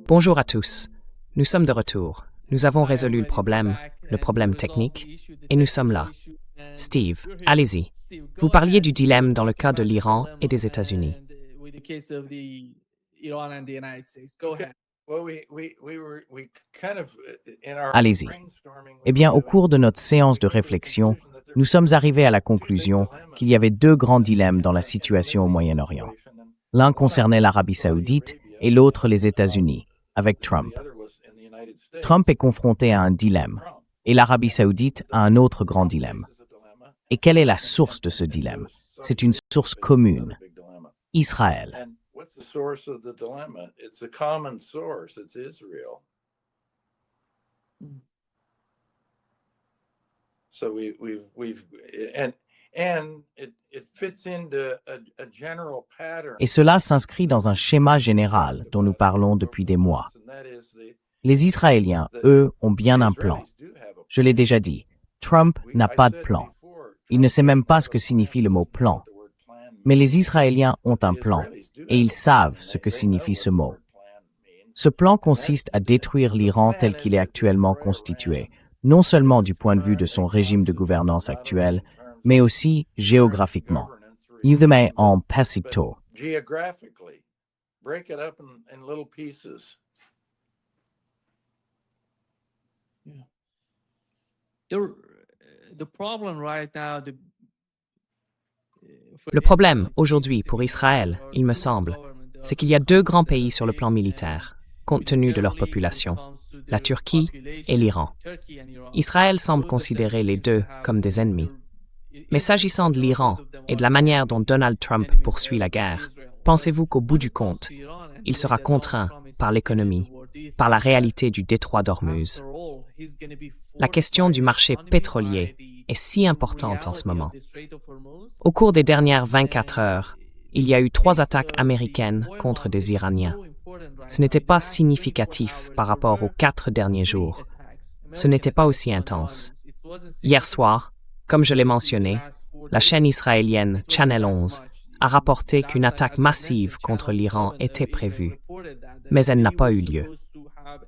Bonjour à tous. Nous sommes de retour. Nous avons résolu le problème technique, et nous sommes là. Steve, allez-y. Vous parliez du dilemme dans le cas de l'Iran et des États-Unis. Allez-y. Eh bien, au cours de notre séance de réflexion, nous sommes arrivés à la conclusion qu'il y avait deux grands dilemmes dans la situation au Moyen-Orient. L'un concernait l'Arabie saoudite et l'autre les États-Unis, avec Trump. Trump est confronté à un dilemme, et l'Arabie saoudite a un autre grand dilemme. Et quelle est la source de ce dilemme? C'est une source commune, Israël. Et cela s'inscrit dans un schéma général dont nous parlons depuis des mois. Les Israéliens, eux, ont bien un plan. Je l'ai déjà dit, Trump n'a pas de plan. Il ne sait même pas ce que signifie le mot plan. Mais les Israéliens ont un plan, et ils savent ce que signifie ce mot. Ce plan consiste à détruire l'Iran tel qu'il est actuellement constitué, non seulement du point de vue de son régime de gouvernance actuel, mais aussi géographiquement. Yudhame en Pasito. Le problème, aujourd'hui, pour Israël, il me semble, c'est qu'il y a deux grands pays sur le plan militaire, compte tenu de leur population, la Turquie et l'Iran. Israël semble considérer les deux comme des ennemis. Mais s'agissant de l'Iran et de la manière dont Donald Trump poursuit la guerre, pensez-vous qu'au bout du compte, il sera contraint par l'économie, par la réalité du détroit d'Ormuz? La question du marché pétrolier est si importante en ce moment. Au cours des dernières 24 heures, il y a eu 3 attaques américaines contre des Iraniens. Ce n'était pas significatif par rapport aux 4 derniers jours. Ce n'était pas aussi intense. Hier soir, comme je l'ai mentionné, la chaîne israélienne Channel 11 a rapporté qu'une attaque massive contre l'Iran était prévue, mais elle n'a pas eu lieu.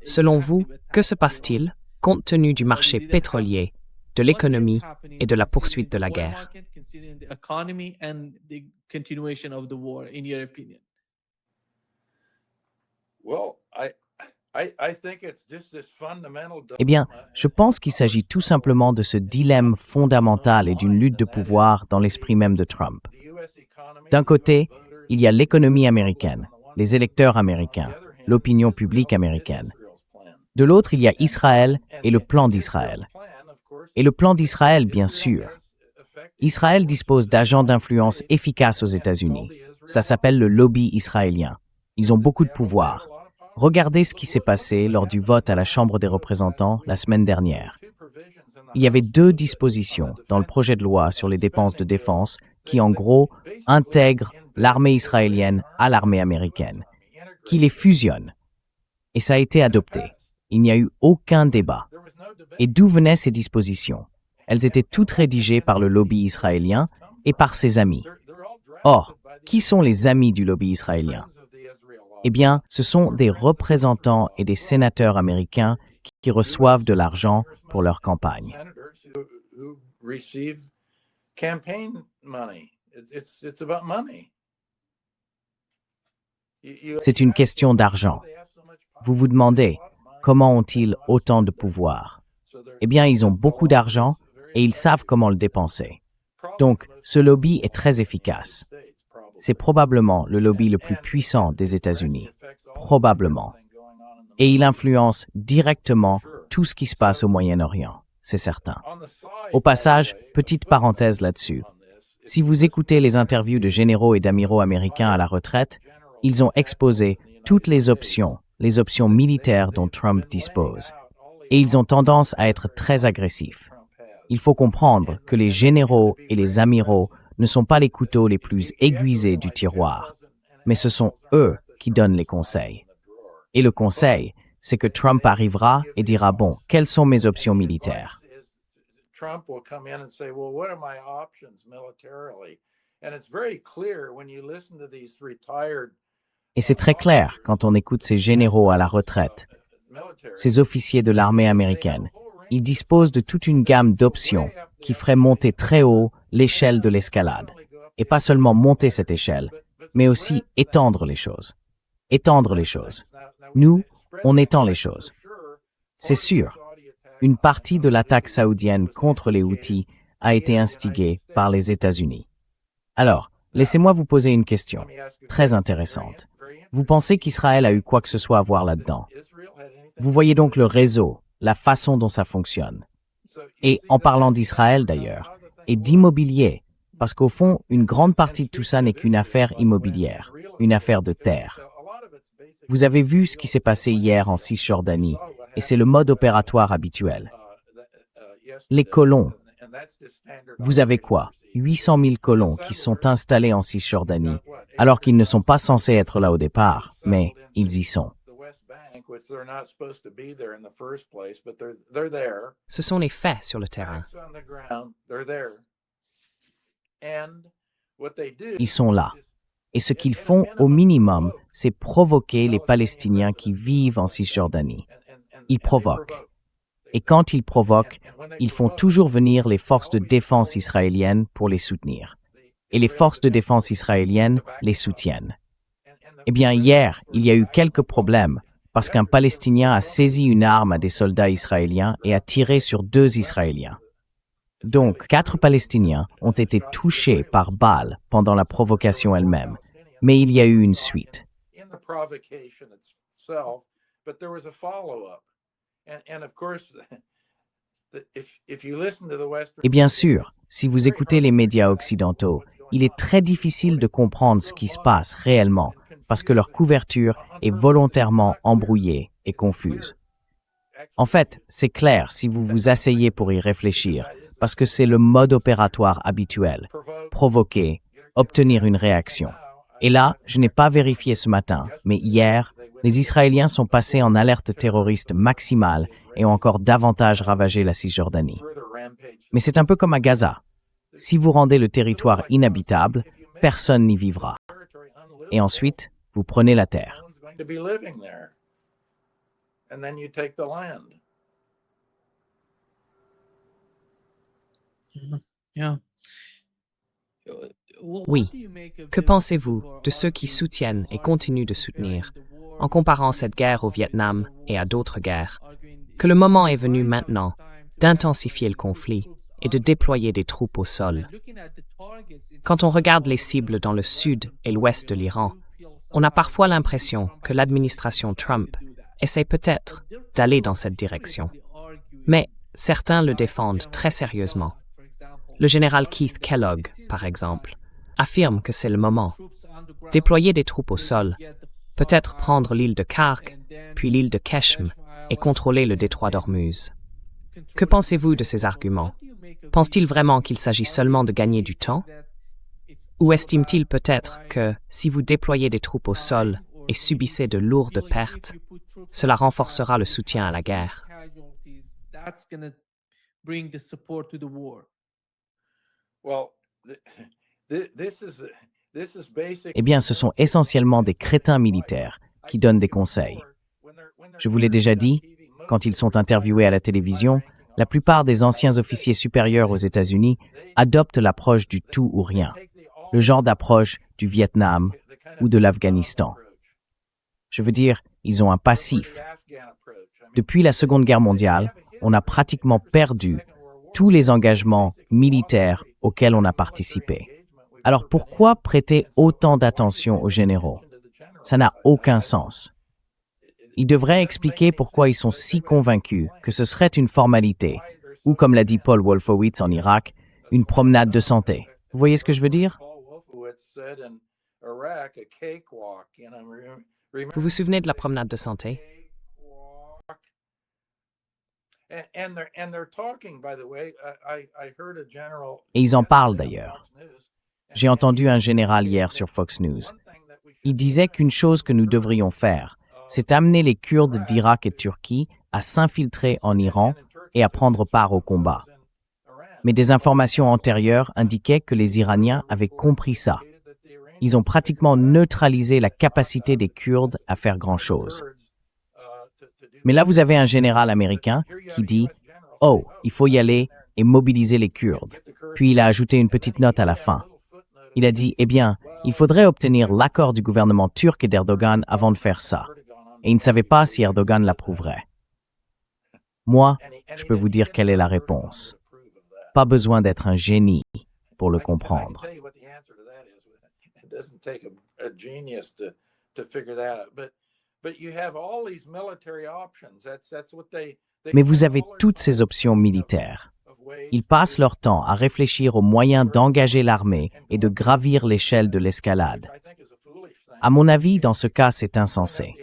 Selon vous, que se passe-t-il compte tenu du marché pétrolier, de l'économie et de la poursuite de la guerre? Eh bien, je pense qu'il s'agit tout simplement de ce dilemme fondamental et d'une lutte de pouvoir dans l'esprit même de Trump. D'un côté, il y a l'économie américaine, les électeurs américains, l'opinion publique américaine. De l'autre, il y a Israël et le plan d'Israël. Et le plan d'Israël, bien sûr. Israël dispose d'agents d'influence efficaces aux États-Unis. Ça s'appelle le lobby israélien. Ils ont beaucoup de pouvoir. Regardez ce qui s'est passé lors du vote à la Chambre des représentants la semaine dernière. Il y avait 2 dispositions dans le projet de loi sur les dépenses de défense qui, en gros, intègrent l'armée israélienne à l'armée américaine, qui les fusionnent. Et ça a été adopté. Il n'y a eu aucun débat. Et d'où venaient ces dispositions? Elles étaient toutes rédigées par le lobby israélien et par ses amis. Or, qui sont les amis du lobby israélien? Eh bien, ce sont des représentants et des sénateurs américains qui reçoivent de l'argent pour leur campagne. C'est une question d'argent. Vous vous demandez, comment ont-ils autant de pouvoir? Eh bien, ils ont beaucoup d'argent et ils savent comment le dépenser. Donc, ce lobby est très efficace. C'est probablement le lobby le plus puissant des États-Unis. Probablement. Et il influence directement tout ce qui se passe au Moyen-Orient, c'est certain. Au passage, petite parenthèse là-dessus. Si vous écoutez les interviews de généraux et d'amiraux américains à la retraite, ils ont exposé toutes les options militaires dont Trump dispose. Et ils ont tendance à être très agressifs. Il faut comprendre que les généraux et les amiraux ne sont pas les couteaux les plus aiguisés du tiroir, mais ce sont eux qui donnent les conseils. Et le conseil, c'est que Trump arrivera et dira, bon, quelles sont mes options militaires? Et c'est très clair quand on écoute ces généraux à la retraite, ces officiers de l'armée américaine. Ils disposent de toute une gamme d'options qui feraient monter très haut l'échelle de l'escalade. Et pas seulement monter cette échelle, mais aussi étendre les choses. Étendre les choses. Nous, on étend les choses. C'est sûr, une partie de l'attaque saoudienne contre les Houthis a été instiguée par les États-Unis. Alors, laissez-moi vous poser une question très intéressante. Vous pensez qu'Israël a eu quoi que ce soit à voir là-dedans? Vous voyez donc le réseau, la façon dont ça fonctionne. Et en parlant d'Israël d'ailleurs, et d'immobilier, parce qu'au fond, une grande partie de tout ça n'est qu'une affaire immobilière, une affaire de terre. Vous avez vu ce qui s'est passé hier en Cisjordanie, et c'est le mode opératoire habituel. Les colons. Vous avez quoi? 800 000 colons qui sont installés en Cisjordanie, alors qu'ils ne sont pas censés être là au départ, mais ils y sont. Ce sont les faits sur le terrain. Ils sont là. Et ce qu'ils font au minimum, c'est provoquer les Palestiniens qui vivent en Cisjordanie. Ils provoquent. Et quand ils provoquent, ils font toujours venir les forces de défense israéliennes pour les soutenir. Et les forces de défense israéliennes les soutiennent. Eh bien, hier, il y a eu quelques problèmes parce qu'un Palestinien a saisi une arme à des soldats israéliens et a tiré sur 2 Israéliens. Donc, 4 Palestiniens ont été touchés par balles pendant la provocation elle-même, mais il y a eu une suite. Et bien sûr, si vous écoutez les médias occidentaux, il est très difficile de comprendre ce qui se passe réellement parce que leur couverture est volontairement embrouillée et confuse. En fait, c'est clair si vous vous asseyez pour y réfléchir, parce que c'est le mode opératoire habituel, provoquer, obtenir une réaction. Et là, je n'ai pas vérifié ce matin, mais hier, les Israéliens sont passés en alerte terroriste maximale et ont encore davantage ravagé la Cisjordanie. Mais c'est un peu comme à Gaza. Si vous rendez le territoire inhabitable, personne n'y vivra. Et ensuite, vous prenez la terre. Oui. Que pensez-vous de ceux qui soutiennent et continuent de soutenir, en comparant cette guerre au Vietnam et à d'autres guerres, que le moment est venu maintenant d'intensifier le conflit et de déployer des troupes au sol? Quand on regarde les cibles dans le sud et l'ouest de l'Iran, on a parfois l'impression que l'administration Trump essaie peut-être d'aller dans cette direction. Mais certains le défendent très sérieusement. Le général Keith Kellogg, par exemple, affirme que c'est le moment. Déployer des troupes au sol, peut-être prendre l'île de Kark, puis l'île de Keshm, et contrôler le détroit d'Ormuz. Que pensez-vous de ces arguments? Pense-t-il vraiment qu'il s'agit seulement de gagner du temps? Ou estime-t-il peut-être que, si vous déployez des troupes au sol et subissez de lourdes pertes, cela renforcera le soutien à la guerre? Eh bien, ce sont essentiellement des crétins militaires qui donnent des conseils. Je vous l'ai déjà dit, quand ils sont interviewés à la télévision, la plupart des anciens officiers supérieurs aux États-Unis adoptent l'approche du tout ou rien, le genre d'approche du Vietnam ou de l'Afghanistan. Je veux dire, ils ont un passif. Depuis la Seconde Guerre mondiale, on a pratiquement perdu tous les engagements militaires auxquels on a participé. Alors pourquoi prêter autant d'attention aux généraux? Ça n'a aucun sens. Ils devraient expliquer pourquoi ils sont si convaincus que ce serait une formalité, ou comme l'a dit Paul Wolfowitz en Irak, une promenade de santé. Vous voyez ce que je veux dire? Vous vous souvenez de la promenade de santé? Et ils en parlent d'ailleurs. J'ai entendu un général hier sur Fox News. Il disait qu'une chose que nous devrions faire, c'est amener les Kurdes d'Irak et de Turquie à s'infiltrer en Iran et à prendre part au combat. Mais des informations antérieures indiquaient que les Iraniens avaient compris ça. Ils ont pratiquement neutralisé la capacité des Kurdes à faire grand-chose. Mais là, vous avez un général américain qui dit « Oh, il faut y aller et mobiliser les Kurdes ». Puis il a ajouté une petite note à la fin. Il a dit « Eh bien, il faudrait obtenir l'accord du gouvernement turc et d'Erdogan avant de faire ça. » Et il ne savait pas si Erdogan l'approuverait. Moi, je peux vous dire quelle est la réponse. Pas besoin d'être un génie pour le comprendre. Mais vous avez toutes ces options militaires. Ils passent leur temps à réfléchir aux moyens d'engager l'armée et de gravir l'échelle de l'escalade. À mon avis, dans ce cas, c'est insensé.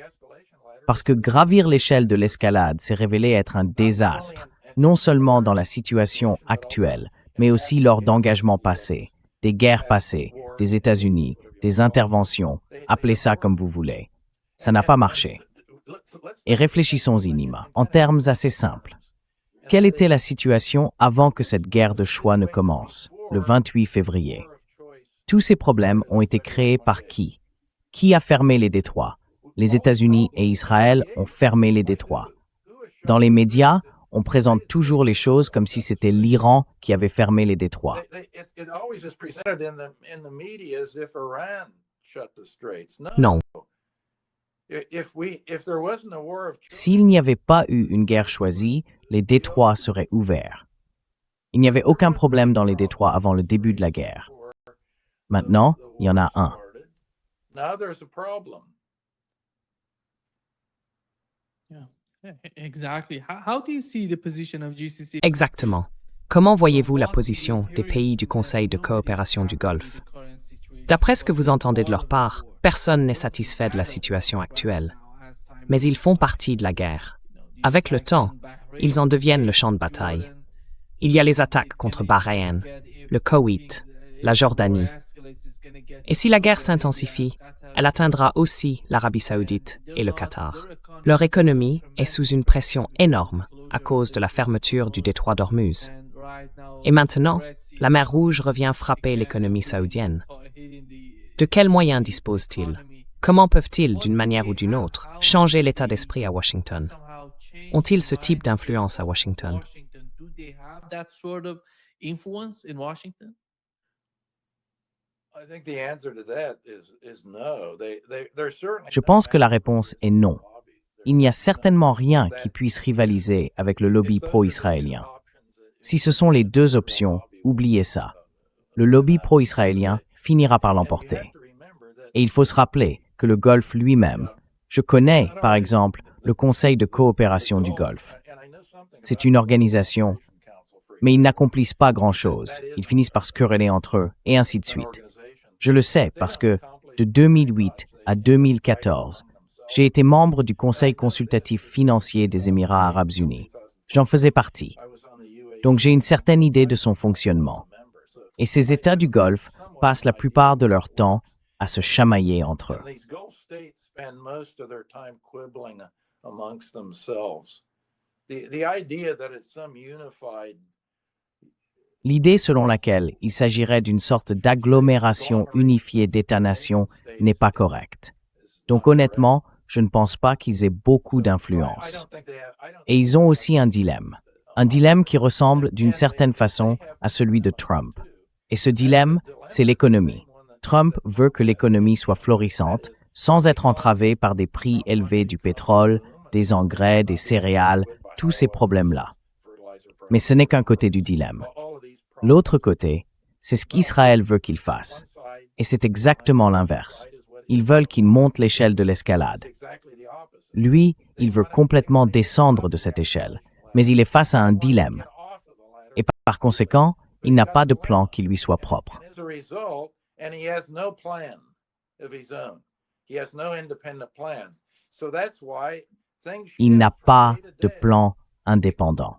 Parce que gravir l'échelle de l'escalade s'est révélé être un désastre, non seulement dans la situation actuelle, mais aussi lors d'engagements passés, des guerres passées, des États-Unis, des interventions, appelez ça comme vous voulez. Ça n'a pas marché. Et réfléchissons-y, Nima, en termes assez simples. Quelle était la situation avant que cette guerre de choix ne commence, le 28 février? Tous ces problèmes ont été créés par qui? Qui a fermé les détroits? Les États-Unis et Israël ont fermé les détroits. Dans les médias, on présente toujours les choses comme si c'était l'Iran qui avait fermé les détroits. Non. S'il n'y avait pas eu une guerre choisie, les détroits seraient ouverts. Il n'y avait aucun problème dans les détroits avant le début de la guerre. Maintenant, il y en a un. Exactement. Comment voyez-vous la position des pays du Conseil de coopération du Golfe? D'après ce que vous entendez de leur part, personne n'est satisfait de la situation actuelle. Mais ils font partie de la guerre. Avec le temps, ils en deviennent le champ de bataille. Il y a les attaques contre Bahreïn, le Koweït, la Jordanie. Et si la guerre s'intensifie, elle atteindra aussi l'Arabie saoudite et le Qatar. Leur économie est sous une pression énorme à cause de la fermeture du détroit d'Ormuz. Et maintenant, la mer Rouge revient frapper l'économie saoudienne. De quels moyens disposent-ils? Comment peuvent-ils, d'une manière ou d'une autre, changer l'état d'esprit à Washington? Ont-ils ce type d'influence à Washington? Je pense que la réponse est non. Il n'y a certainement rien qui puisse rivaliser avec le lobby pro-israélien. Si ce sont les deux options, oubliez ça. Le lobby pro-israélien finira par l'emporter. Et il faut se rappeler que le Golfe lui-même, je connais, par exemple, le Conseil de coopération du Golfe. C'est une organisation, mais ils n'accomplissent pas grand-chose. Ils finissent par se quereller entre eux, et ainsi de suite. Je le sais parce que, de 2008 à 2014, j'ai été membre du Conseil consultatif financier des Émirats arabes unis. J'en faisais partie. Donc j'ai une certaine idée de son fonctionnement. Et ces États du Golfe passent la plupart de leur temps à se chamailler entre eux. L'idée selon laquelle il s'agirait d'une sorte d'agglomération unifiée d'États-nations n'est pas correcte. Donc honnêtement, je ne pense pas qu'ils aient beaucoup d'influence. Et ils ont aussi un dilemme qui ressemble d'une certaine façon à celui de Trump. Et ce dilemme, c'est l'économie. Trump veut que l'économie soit florissante, sans être entravée par des prix élevés du pétrole, des engrais, des céréales, tous ces problèmes-là. Mais ce n'est qu'un côté du dilemme. L'autre côté, c'est ce qu'Israël veut qu'il fasse. Et c'est exactement l'inverse. Ils veulent qu'il monte l'échelle de l'escalade. Lui, il veut complètement descendre de cette échelle, mais il est face à un dilemme. Et par conséquent, il n'a pas de plan qui lui soit propre. Il n'a pas de plan indépendant.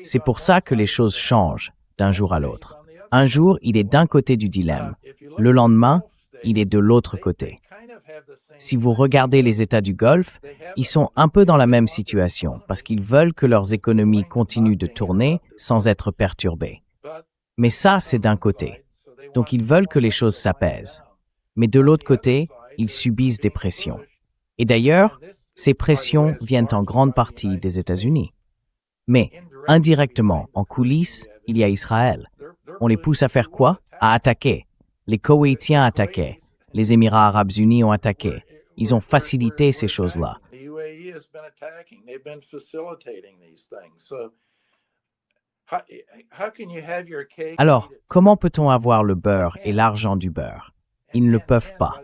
C'est pour ça que les choses changent d'un jour à l'autre. Un jour, il est d'un côté du dilemme. Le lendemain, il est de l'autre côté. Si vous regardez les États du Golfe, ils sont un peu dans la même situation parce qu'ils veulent que leurs économies continuent de tourner sans être perturbées. Mais ça, c'est d'un côté. Donc, ils veulent que les choses s'apaisent. Mais de l'autre côté, ils subissent des pressions. Et d'ailleurs, ces pressions viennent en grande partie des États-Unis. Mais indirectement, en coulisses, il y a Israël. On les pousse à faire quoi? À attaquer. Les Koweïtiens attaquaient. Les Émirats arabes unis ont attaqué. Ils ont facilité ces choses-là. Alors, comment peut-on avoir le beurre et l'argent du beurre? Ils ne le peuvent pas.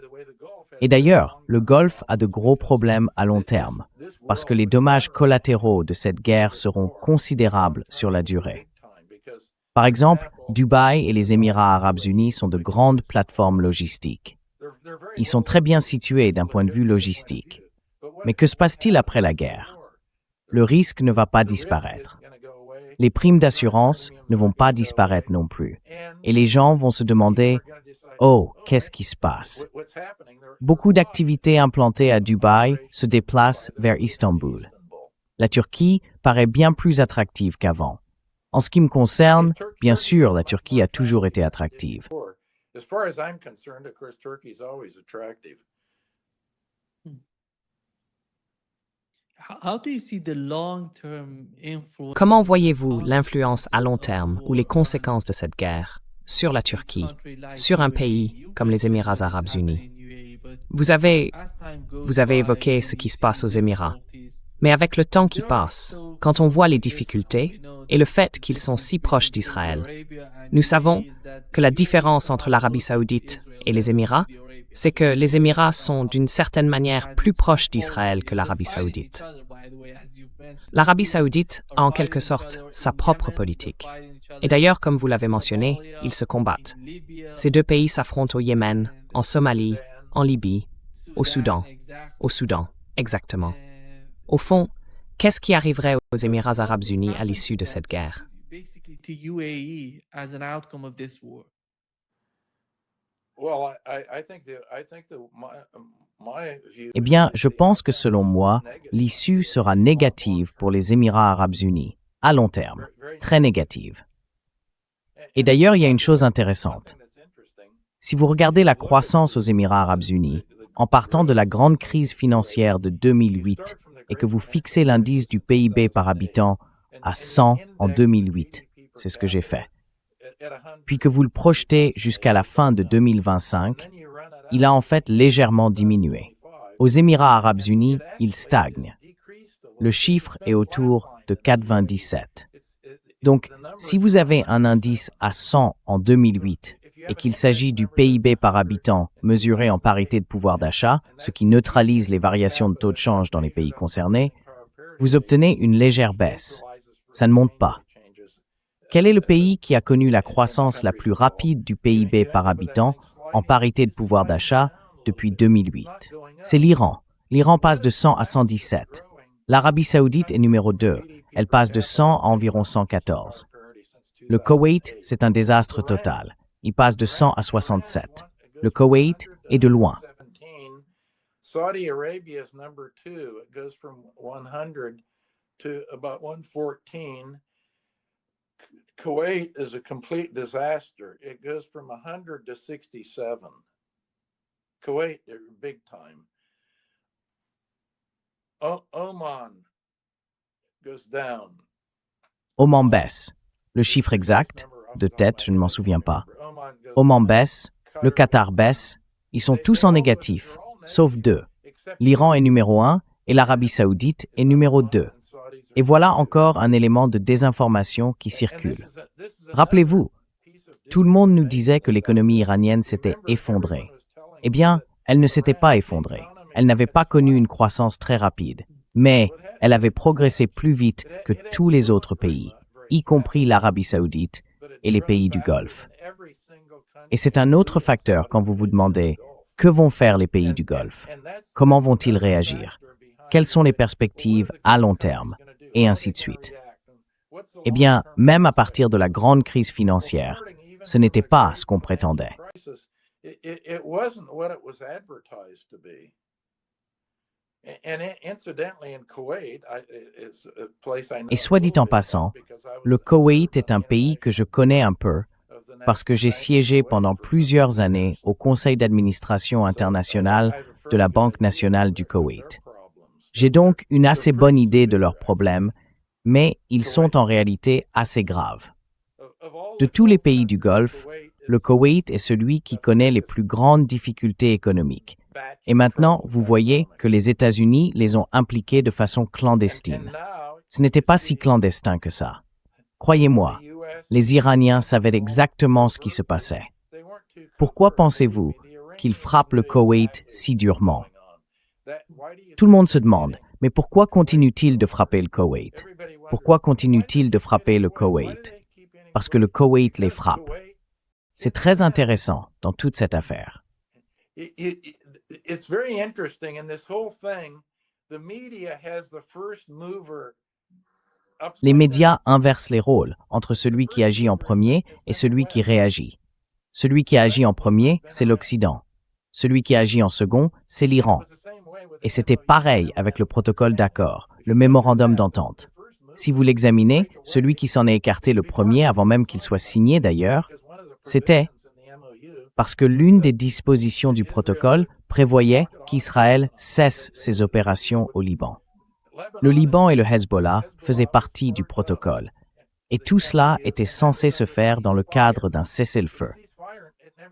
Et d'ailleurs, le Golfe a de gros problèmes à long terme, parce que les dommages collatéraux de cette guerre seront considérables sur la durée. Par exemple, Dubaï et les Émirats arabes unis sont de grandes plateformes logistiques. Ils sont très bien situés d'un point de vue logistique. Mais que se passe-t-il après la guerre? Le risque ne va pas disparaître. Les primes d'assurance ne vont pas disparaître non plus. Et les gens vont se demander « Oh, qu'est-ce qui se passe ?» Beaucoup d'activités implantées à Dubaï se déplacent vers Istanbul. La Turquie paraît bien plus attractive qu'avant. En ce qui me concerne, bien sûr, la Turquie a toujours été attractive. Comment voyez-vous l'influence à long terme ou les conséquences de cette guerre sur la Turquie, sur un pays comme les Émirats arabes unis? Vous avez évoqué ce qui se passe aux Émirats. Mais avec le temps qui passe, quand on voit les difficultés et le fait qu'ils sont si proches d'Israël, nous savons que la différence entre l'Arabie saoudite et les Émirats, c'est que les Émirats sont d'une certaine manière plus proches d'Israël que l'Arabie saoudite. L'Arabie saoudite a en quelque sorte sa propre politique. Et d'ailleurs, comme vous l'avez mentionné, ils se combattent. Ces deux pays s'affrontent au Yémen, en Somalie, en Libye, au Soudan, exactement. Au fond, qu'est-ce qui arriverait aux Émirats arabes unis à l'issue de cette guerre? Eh bien, je pense que selon moi, l'issue sera négative pour les Émirats arabes unis, à long terme, très négative. Et d'ailleurs, il y a une chose intéressante. Si vous regardez la croissance aux Émirats arabes unis, en partant de la grande crise financière de 2008 et que vous fixez l'indice du PIB par habitant à 100 en 2008, c'est ce que j'ai fait, puis que vous le projetez jusqu'à la fin de 2025, il a en fait légèrement diminué. Aux Émirats arabes unis, il stagne. Le chiffre est autour de 97. Donc, si vous avez un indice à 100 en 2008 et qu'il s'agit du PIB par habitant mesuré en parité de pouvoir d'achat, ce qui neutralise les variations de taux de change dans les pays concernés, vous obtenez une légère baisse. Ça ne monte pas. Quel est le pays qui a connu la croissance la plus rapide du PIB par habitant en parité de pouvoir d'achat depuis 2008? C'est l'Iran. L'Iran passe de 100 à 117. L'Arabie saoudite est numéro 2. Elle passe de 100 à environ 114. Le Koweït, c'est un désastre total. Il passe de 100 à 67. Le Koweït est de loin. Saudi Arabia is number 2. It goes from 100 to about 114. Kuwait is a complete disaster. It goes from 100 to 67. Kuwait, they're big time. Oman goes down. Oman baisse. Le chiffre exact, de tête, je ne m'en souviens pas. Oman baisse, le Qatar baisse, ils sont tous en négatif, sauf deux. L'Iran est numéro 1 et l'Arabie saoudite est numéro 2. Et voilà encore un élément de désinformation qui circule. Rappelez-vous, tout le monde nous disait que l'économie iranienne s'était effondrée. Eh bien, elle ne s'était pas effondrée. Elle n'avait pas connu une croissance très rapide, mais elle avait progressé plus vite que tous les autres pays, y compris l'Arabie saoudite et les pays du Golfe. Et c'est un autre facteur quand vous vous demandez que vont faire les pays du Golfe? Comment vont-ils réagir? Quelles sont les perspectives à long terme? Et ainsi de suite. Eh bien, même à partir de la grande crise financière, ce n'était pas ce qu'on prétendait. Et soit dit en passant, le Koweït est un pays que je connais un peu parce que j'ai siégé pendant plusieurs années au conseil d'administration international de la Banque nationale du Koweït. J'ai donc une assez bonne idée de leurs problèmes, mais ils sont en réalité assez graves. De tous les pays du Golfe, le Koweït est celui qui connaît les plus grandes difficultés économiques. Et maintenant, vous voyez que les États-Unis les ont impliqués de façon clandestine. Ce n'était pas si clandestin que ça. Croyez-moi, les Iraniens savaient exactement ce qui se passait. Pourquoi pensez-vous qu'ils frappent le Koweït si durement? Tout le monde se demande, mais pourquoi continuent-ils de frapper le Koweït? Pourquoi continuent-ils de frapper le Koweït? Parce que le Koweït les frappe. C'est très intéressant dans toute cette affaire. It's very interesting in this whole thing. The media has the first mover. Les médias inversent les rôles entre celui qui agit en premier et celui qui réagit. Celui qui agit en premier, c'est l'Occident. Celui qui agit en second, c'est l'Iran. Et c'était pareil avec le protocole d'accord, le mémorandum d'entente. Si vous l'examinez, celui qui s'en est écarté le premier avant même qu'il soit signé d'ailleurs, c'était parce que l'une des dispositions du protocole prévoyait qu'Israël cesse ses opérations au Liban. Le Liban et le Hezbollah faisaient partie du protocole, et tout cela était censé se faire dans le cadre d'un cessez-le-feu.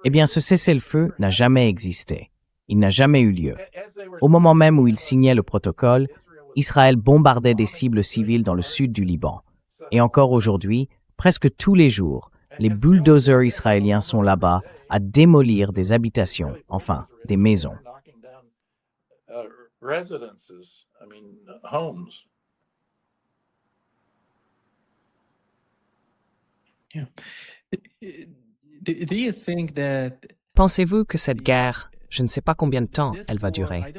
Eh bien, ce cessez-le-feu n'a jamais existé. Il n'a jamais eu lieu. Au moment même où il signait le protocole, Israël bombardait des cibles civiles dans le sud du Liban. Et encore aujourd'hui, presque tous les jours, les bulldozers israéliens sont là-bas à démolir des habitations, enfin, des maisons. Pensez-vous que cette guerre, je ne sais pas combien de temps elle va durer?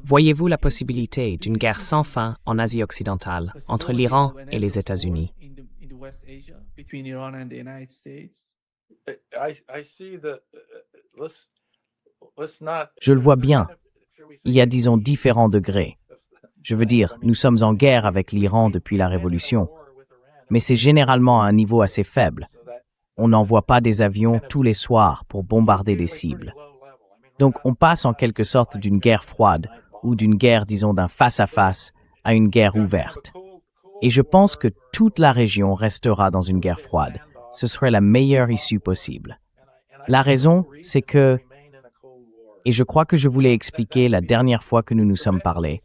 Voyez-vous la possibilité d'une guerre sans fin en Asie occidentale entre l'Iran et les États-Unis? Je le vois bien. Il y a, disons, différents degrés. Je veux dire, nous sommes en guerre avec l'Iran depuis la Révolution, mais c'est généralement à un niveau assez faible. On n'envoie pas des avions tous les soirs pour bombarder des cibles. Donc on passe en quelque sorte d'une guerre froide, ou d'une guerre, disons, d'un face-à-face, à une guerre ouverte. Et je pense que toute la région restera dans une guerre froide. Ce serait la meilleure issue possible. La raison, c'est que, et je crois que je vous l'ai expliqué la dernière fois que nous nous sommes parlé,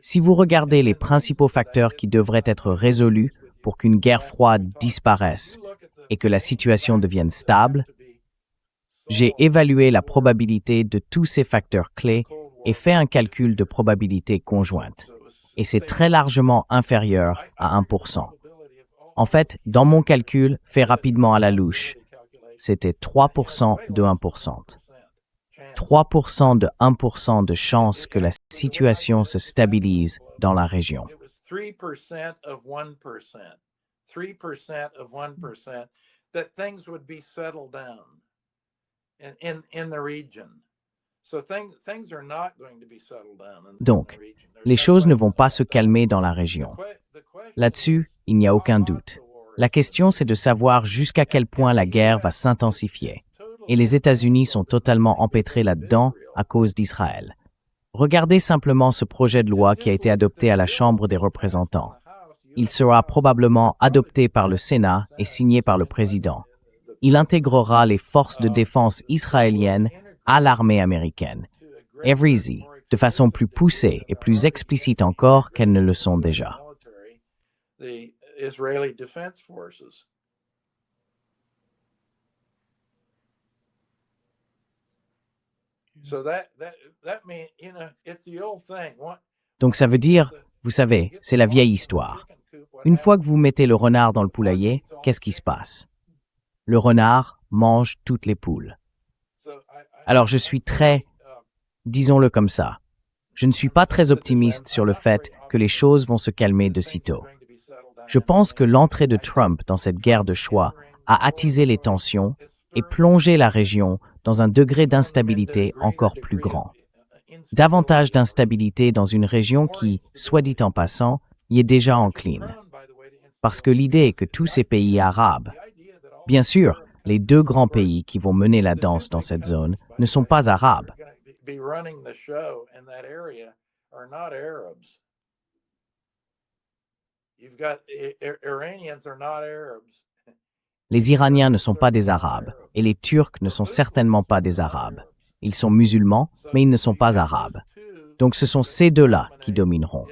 si vous regardez les principaux facteurs qui devraient être résolus pour qu'une guerre froide disparaisse et que la situation devienne stable, j'ai évalué la probabilité de tous ces facteurs clés et fait un calcul de probabilité conjointe. Et c'est très largement inférieur à 1%. En fait, dans mon calcul, fait rapidement à la louche, c'était 3% de 1%. 3% de 1% de chance que la situation se stabilise dans la région. 3% of 1%. 3% of 1% that things would be settled down in the region. So things are not going to be settled down in Donc, the region. les choses ne vont pas se calmer dans la région. Là-dessus, il n'y a aucun doute. La question, c'est de savoir jusqu'à quel point la guerre va s'intensifier. Et les États-Unis sont totalement empêtrés là-dedans à cause d'Israël. Regardez simplement ce projet de loi qui a été adopté à la Chambre des représentants. Il sera probablement adopté par le Sénat et signé par le président. Il intégrera les forces de défense israéliennes à l'armée américaine, Evereasy, de façon plus poussée et plus explicite encore qu'elles ne le sont déjà. The Israeli Defense Forces. So that means, it's the old thing. Donc ça veut dire, vous savez, c'est la vieille histoire. Une fois que vous mettez le renard dans le poulailler, qu'est-ce qui se passe? Le renard mange toutes les poules. Alors je suis très, disons-le comme ça, je ne suis pas très optimiste sur le fait que les choses vont se calmer de sitôt. Je pense que l'entrée de Trump dans cette guerre de choix a attisé les tensions et plongé la région dans un degré d'instabilité encore plus grand. Davantage d'instabilité dans une région qui, soit dit en passant, y est déjà encline. Parce que l'idée est que tous ces pays arabes, bien sûr, les deux grands pays qui vont mener la danse dans cette zone ne sont pas arabes. Be running the show in that area are not Arabs. You've got Iranians are not Arabs. Les Iraniens ne sont pas des Arabes, et les Turcs ne sont certainement pas des Arabes. Ils sont musulmans, mais ils ne sont pas arabes. Donc ce sont ces deux-là qui domineront.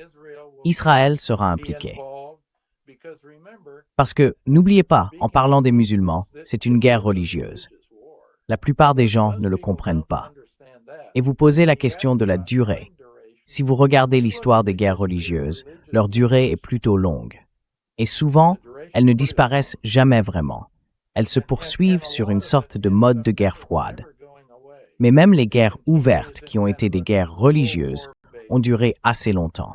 Israël sera impliqué. Parce que, n'oubliez pas, en parlant des musulmans, c'est une guerre religieuse. La plupart des gens ne le comprennent pas. Et vous posez la question de la durée. Si vous regardez l'histoire des guerres religieuses, leur durée est plutôt longue. Et souvent, elles ne disparaissent jamais vraiment. Elles se poursuivent sur une sorte de mode de guerre froide. Mais même les guerres ouvertes, qui ont été des guerres religieuses, ont duré assez longtemps.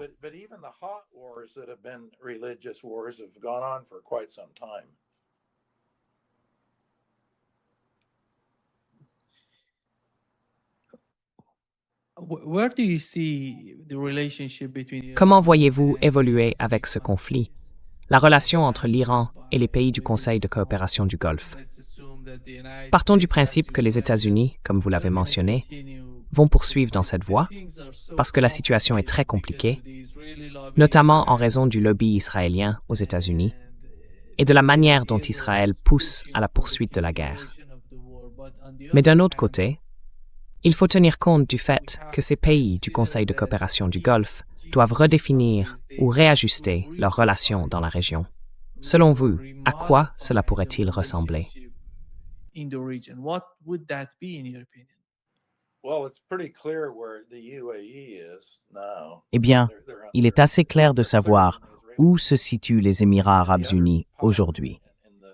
Comment voyez-vous évoluer avec ce conflit la relation entre l'Iran et les pays du Conseil de coopération du Golfe? Partons du principe que les États-Unis, comme vous l'avez mentionné, vont poursuivre dans cette voie parce que la situation est très compliquée, notamment en raison du lobby israélien aux États-Unis et de la manière dont Israël pousse à la poursuite de la guerre. Mais d'un autre côté, il faut tenir compte du fait que ces pays du Conseil de coopération du Golfe doivent redéfinir ou réajuster leurs relations dans la région. Selon vous, à quoi cela pourrait-il ressembler? Eh bien, il est assez clair de savoir où se situent les Émirats arabes unis aujourd'hui.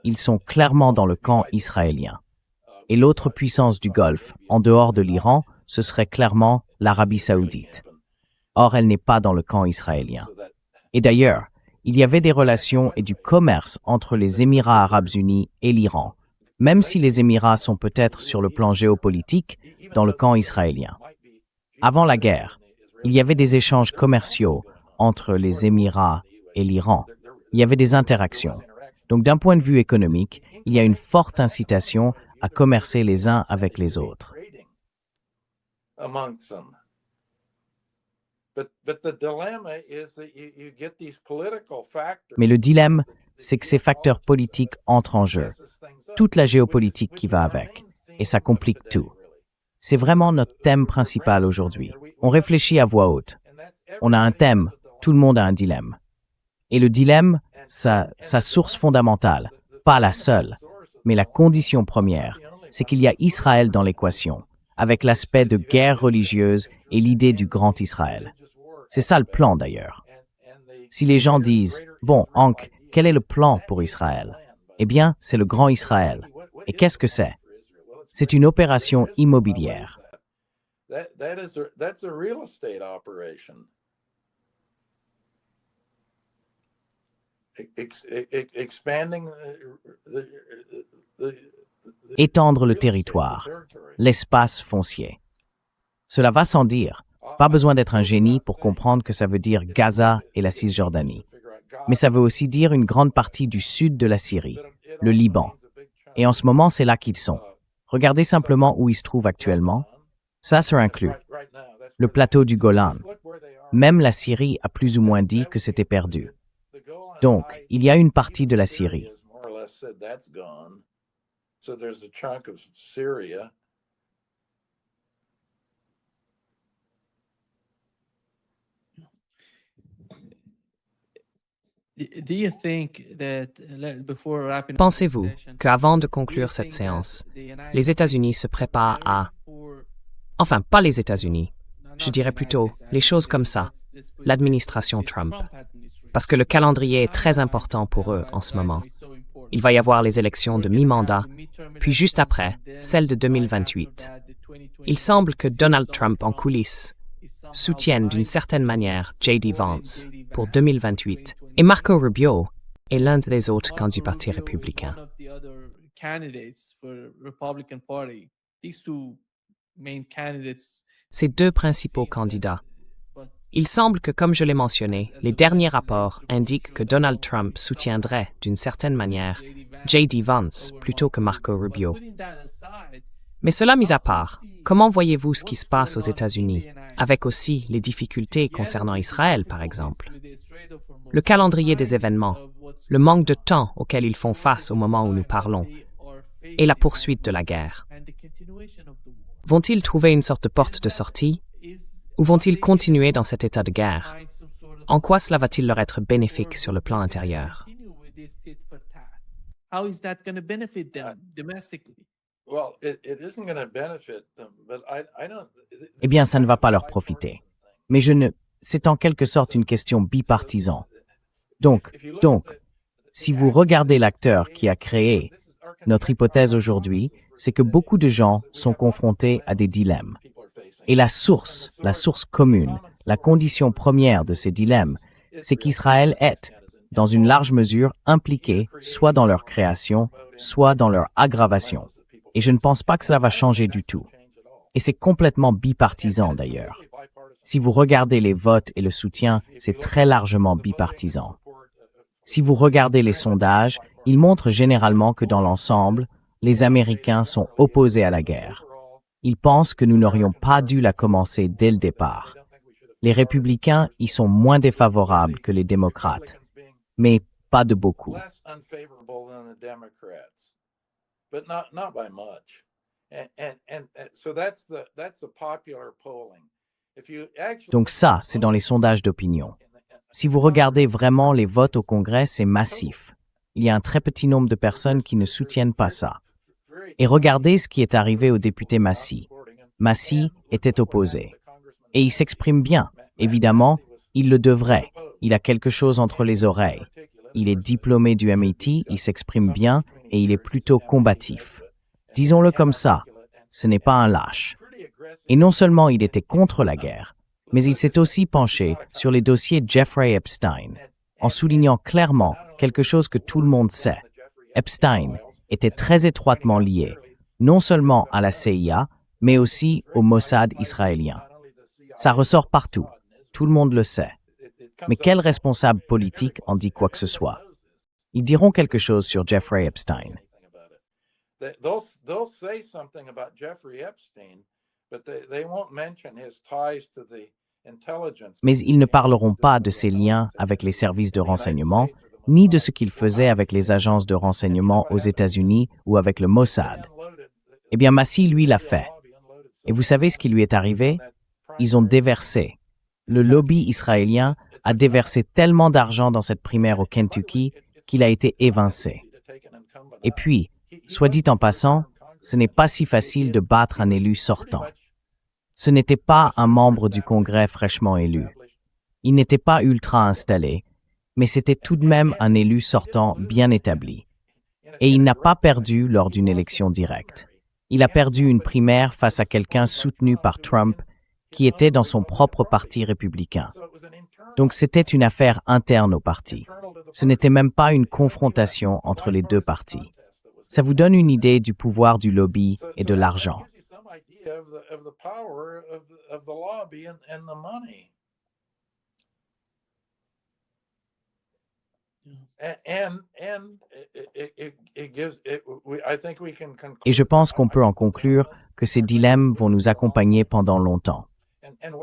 Ils sont clairement dans le camp israélien. Et l'autre puissance du Golfe, en dehors de l'Iran, ce serait clairement l'Arabie saoudite. Or, elle n'est pas dans le camp israélien. Et d'ailleurs, il y avait des relations et du commerce entre les Émirats arabes unis et l'Iran, même si les Émirats sont peut-être sur le plan géopolitique dans le camp israélien. Avant la guerre, il y avait des échanges commerciaux entre les Émirats et l'Iran. Il y avait des interactions. Donc d'un point de vue économique, il y a une forte incitation à commercer les uns avec les autres. Mais le dilemme, c'est que ces facteurs politiques entrent en jeu. Toute la géopolitique qui va avec. Et ça complique tout. C'est vraiment notre thème principal aujourd'hui. On réfléchit à voix haute. On a un thème, tout le monde a un dilemme. Et le dilemme, sa source fondamentale, pas la seule, mais la condition première, c'est qu'il y a Israël dans l'équation, avec l'aspect de guerre religieuse et l'idée du grand Israël. C'est ça le plan d'ailleurs. Si les gens disent « Bon, Hank, quel est le plan pour Israël ?» Eh bien, c'est le grand Israël. Et qu'est-ce que c'est? C'est une opération immobilière. Étendre le territoire, l'espace foncier. Cela va sans dire. Pas besoin d'être un génie pour comprendre que ça veut dire Gaza et la Cisjordanie. Mais ça veut aussi dire une grande partie du sud de la Syrie, le Liban. Et en ce moment, c'est là qu'ils sont. Regardez simplement où ils se trouvent actuellement. Ça inclut le plateau du Golan. Même la Syrie a plus ou moins dit que c'était perdu. Donc, il y a une partie de la Syrie. Pensez-vous qu'avant de conclure cette séance, les États-Unis se préparent à... Enfin, pas les États-Unis, je dirais plutôt les choses comme ça, l'administration Trump. Parce que le calendrier est très important pour eux en ce moment. Il va y avoir les élections de mi-mandat, puis juste après, celles de 2028. Il semble que Donald Trump en coulisses soutienne d'une certaine manière J.D. Vance pour 2028 et Marco Rubio est l'un des autres candidats du Parti républicain. Ces deux principaux candidats Il semble que, comme je l'ai mentionné, les derniers rapports indiquent que Donald Trump soutiendrait, d'une certaine manière, J.D. Vance plutôt que Marco Rubio. Mais cela mis à part, comment voyez-vous ce qui se passe aux États-Unis, avec aussi les difficultés concernant Israël, par exemple? Le calendrier des événements, le manque de temps auquel ils font face au moment où nous parlons, et la poursuite de la guerre. Vont-ils trouver une sorte de porte de sortie? Ou vont-ils continuer dans cet état de guerre? En quoi cela va-t-il leur être bénéfique sur le plan intérieur? How is that going to benefit them domestically? Well, it isn't going to benefit them, but I don't. Eh bien, ça ne va pas leur profiter. Mais c'est en quelque sorte une question bipartisan. Donc, si vous regardez l'acteur qui a créé notre hypothèse aujourd'hui, c'est que beaucoup de gens sont confrontés à des dilemmes. Et la source commune, la condition première de ces dilemmes, c'est qu'Israël est, dans une large mesure, impliqué soit dans leur création, soit dans leur aggravation. Et je ne pense pas que cela va changer du tout. Et c'est complètement bipartisan d'ailleurs. Si vous regardez les votes et le soutien, c'est très largement bipartisan. Si vous regardez les sondages, ils montrent généralement que dans l'ensemble, les Américains sont opposés à la guerre. Ils pensent que nous n'aurions pas dû la commencer dès le départ. Les républicains y sont moins défavorables que les démocrates, mais pas de beaucoup. Donc ça, c'est dans les sondages d'opinion. Si vous regardez vraiment les votes au Congrès, c'est massif. Il y a un très petit nombre de personnes qui ne soutiennent pas ça. Et regardez ce qui est arrivé au député Massey. Massey était opposé. Et il s'exprime bien. Évidemment, il le devrait. Il a quelque chose entre les oreilles. Il est diplômé du MIT, il s'exprime bien et il est plutôt combatif. Disons-le comme ça, ce n'est pas un lâche. Et non seulement il était contre la guerre, mais il s'est aussi penché sur les dossiers Jeffrey Epstein, en soulignant clairement quelque chose que tout le monde sait. Epstein était très étroitement lié, non seulement à la CIA, mais aussi au Mossad israélien. Ça ressort partout, tout le monde le sait. Mais quel responsable politique en dit quoi que ce soit? Ils diront quelque chose sur Jeffrey Epstein. They'll say something about Jeffrey Epstein, but they won't mention his ties to the intelligence. Mais ils ne parleront pas de ses liens avec les services de renseignement, ni de ce qu'il faisait avec les agences de renseignement aux États-Unis ou avec le Mossad. Eh bien, Massey, lui, l'a fait. Et vous savez ce qui lui est arrivé? Ils ont déversé. Le lobby israélien a déversé tellement d'argent dans cette primaire au Kentucky qu'il a été évincé. Et puis, soit dit en passant, ce n'est pas si facile de battre un élu sortant. Ce n'était pas un membre du Congrès fraîchement élu. Il n'était pas ultra installé, mais c'était tout de même un élu sortant bien établi. Et il n'a pas perdu lors d'une élection directe. Il a perdu une primaire face à quelqu'un soutenu par Trump qui était dans son propre parti républicain. Donc c'était une affaire interne au parti. Ce n'était même pas une confrontation entre les deux partis. Ça vous donne une idée du pouvoir du lobby et de l'argent. Et je pense qu'on peut en conclure que ces dilemmes vont nous accompagner pendant longtemps.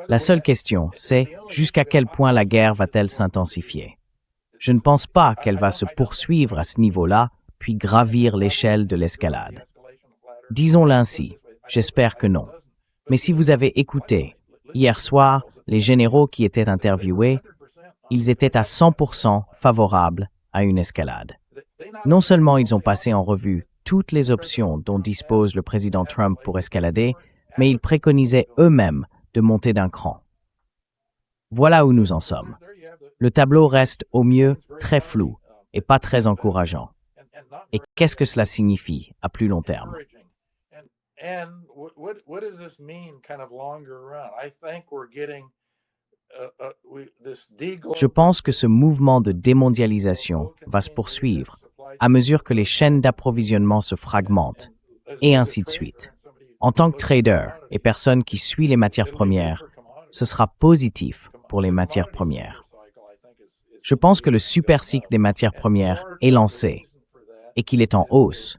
La seule question, c'est jusqu'à quel point la guerre va-t-elle s'intensifier? Je ne pense pas qu'elle va se poursuivre à ce niveau-là, puis gravir l'échelle de l'escalade. Disons-le ainsi, j'espère que non. Mais si vous avez écouté, hier soir, les généraux qui étaient interviewés, ils étaient à 100% favorables à une escalade. Non seulement ils ont passé en revue toutes les options dont dispose le président Trump pour escalader, mais ils préconisaient eux-mêmes de monter d'un cran. Voilà où nous en sommes. Le tableau reste au mieux très flou et pas très encourageant. Et qu'est-ce que cela signifie à plus long terme? Je pense que ce mouvement de démondialisation va se poursuivre à mesure que les chaînes d'approvisionnement se fragmentent, et ainsi de suite. En tant que trader et personne qui suit les matières premières, ce sera positif pour les matières premières. Je pense que le super cycle des matières premières est lancé et qu'il est en hausse.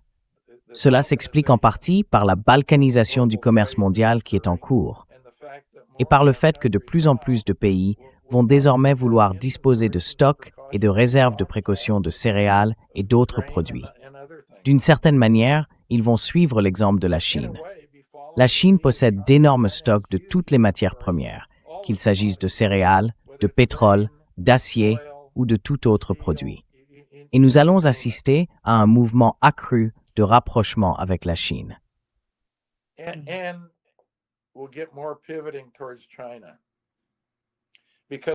Cela s'explique en partie par la balkanisation du commerce mondial qui est en cours et par le fait que de plus en plus de pays vont désormais vouloir disposer de stocks et de réserves de précaution de céréales et d'autres produits. D'une certaine manière, ils vont suivre l'exemple de la Chine. La Chine possède d'énormes stocks de toutes les matières premières, qu'il s'agisse de céréales, de pétrole, d'acier ou de tout autre produit. Et nous allons assister à un mouvement accru de rapprochement avec la Chine.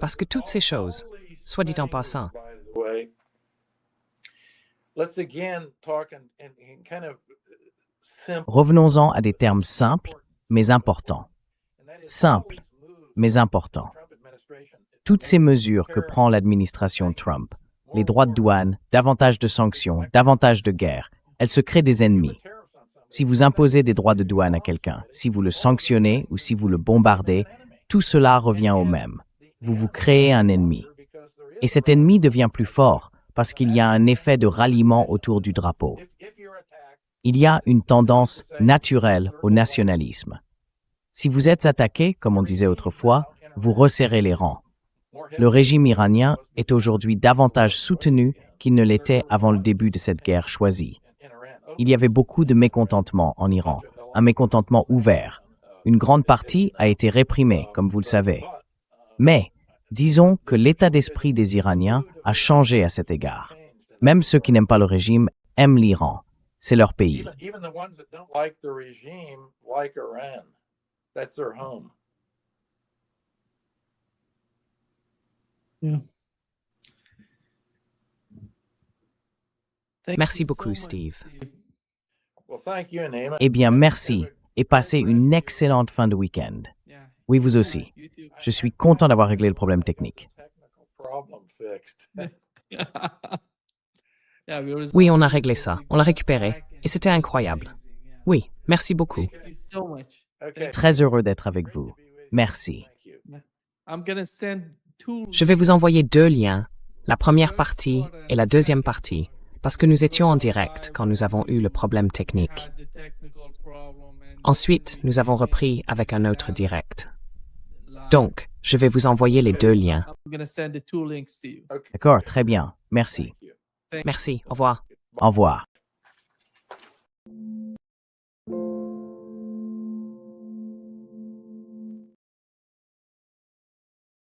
Parce que toutes ces choses, soit dit en passant, Revenons-en à des termes simples, mais importants. Simples, mais importants. Toutes ces mesures que prend l'administration Trump, les droits de douane, davantage de sanctions, davantage de guerres, elles se créent des ennemis. Si vous imposez des droits de douane à quelqu'un, si vous le sanctionnez ou si vous le bombardez, tout cela revient au même. Vous vous créez un ennemi. Et cet ennemi devient plus fort parce qu'il y a un effet de ralliement autour du drapeau. Il y a une tendance naturelle au nationalisme. Si vous êtes attaqué, comme on disait autrefois, vous resserrez les rangs. Le régime iranien est aujourd'hui davantage soutenu qu'il ne l'était avant le début de cette guerre choisie. Il y avait beaucoup de mécontentement en Iran, un mécontentement ouvert. Une grande partie a été réprimée, comme vous le savez. Mais, disons que l'état d'esprit des Iraniens a changé à cet égard. Même ceux qui n'aiment pas le régime aiment l'Iran. C'est leur pays. merci beaucoup, Steve. Eh bien, merci et passez une excellente fin de week-end. Oui, vous aussi. Je suis content d'avoir réglé le problème technique. Oui, on a réglé ça, on l'a récupéré, et c'était incroyable. Oui, merci beaucoup. Très heureux d'être avec vous. Merci. Je vais vous envoyer 2 liens, la première partie et la deuxième partie, parce que nous étions en direct quand nous avons eu le problème technique. Ensuite, nous avons repris avec un autre direct. Donc, je vais vous envoyer les 2 liens. D'accord, très bien. Merci. Merci, au revoir. Au revoir.